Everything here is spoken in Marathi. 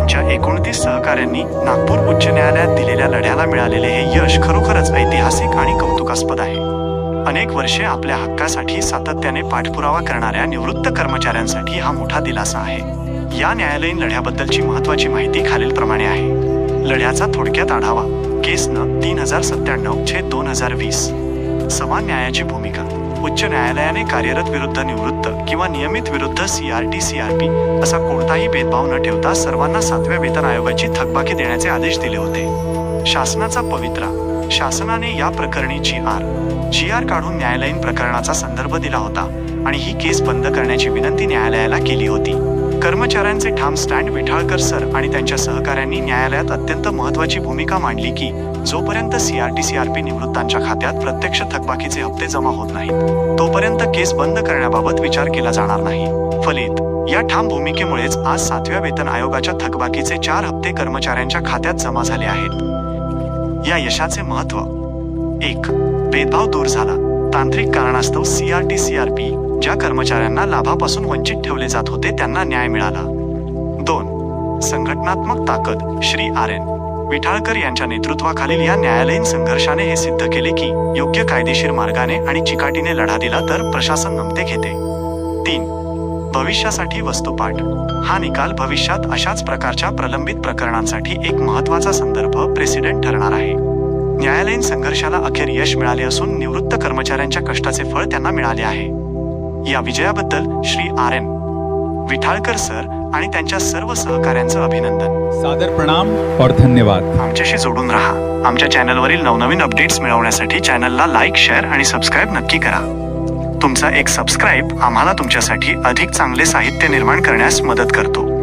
त्यांच्या 29 सहकाऱ्यांनी नागपूर उच्च न्यायालयात दिलेल्या लढ्याला मिळालेले हे यश खरोखरच ऐतिहासिक आणि कौतुकास्पद आहे. अनेक वर्षे आपल्या हक्कासाठी सातत्याने पाठपुरावा करणाऱ्या निवृत्त कर्मचाऱ्यांसाठी हा मोठा दिलासा आहे. या न्यायालयीन लढ्याबद्दलची महत्त्वाची माहिती खालीलप्रमाणे आहे. लढ्याचा थोडक्यात आढावा. केस नं 3097/2020. समान न्यायाची भूमिका. उच्च न्यायालयाने कार्यरत विरुद्ध निवृत्त किंवा नियमित विरुद्ध CRT-CRP असा कोणताही भेदभाव न ठेवता सर्वांना 7व्या वेतन आयोगाची थकबाकी देण्याचे आदेश दिले होते. शासनाचा पवित्रा. शासनाने या प्रकरणी GR काढून न्यायालयीन प्रकरणाचा संदर्भ दिला होता आणि ही केस बंद करण्याची विनंती न्यायालयाला केली होती. कर्मचाऱ्यांचे ठाम स्टँड. विठाळकर सर आणि त्यांच्या सहकाऱ्यांनी न्यायालयात अत्यंत महत्त्वाची भूमिका मांडली की जोपर्यंत CRT-CRP निवृत्तांच्या खात्यात प्रत्यक्ष थकबाकीचे हप्ते जमा होत नाहीत तोपर्यंत केस बंद करण्याबाबत विचार केला जाणार नाही. फलित या ठाम भूमिकेमुळेच आज 7व्या वेतन आयोगाच्या थकबाकीचे 4 हप्ते कर्मचाऱ्यांच्या खात्यात जमा झाले आहेत. या यशाचे महत्त्व. 1. भेदभाव दूर झाला. तांत्रिक कारणास्तव CRT-CRP ज्या कर्मचाऱ्यांना लाभापासून वंचित ठेवले जात होते त्यांना न्याय मिळाला. 2. संघटनात्मक ताकद. श्री RN विठाळकर यांच्या नेतृत्वाखालील या न्यायालयीन संघर्षाने हे सिद्ध केले की योग्य कायदेशीर मार्गाने आणि चिकाटीने लढा दिला तर प्रशासन नमते घेते. 3. भविष्यासाठी वस्तुपाठ. हा निकाल भविष्यात अशाच प्रकारच्या प्रलंबित प्रकरणांसाठी एक महत्त्वाचा संदर्भ प्रेसिडेंट ठरणार आहे. न्यायालयीन संघर्षाला अखेर यश मिळाले असून निवृत्त कर्मचाऱ्यांच्या कष्टाचे फळ त्यांना मिळाले आहे. या विजयाबद्दल श्री RN विठाळकर सर आणि त्यांच्या सर्व सहकाऱ्यांचं अभिनंदन. सादर प्रणाम और धन्यवाद. आमच्याशी जोडून राहा. आमच्या चॅनलवरील नवनवीन अपडेट्स मिळवण्यासाठी चॅनलला लाईक, शेअर आणि सबस्क्राईब नक्की करा. तुमचा एक सबस्क्राईब आम्हाला तुमच्यासाठी अधिक चांगले साहित्य निर्माण करण्यास मदत करतो.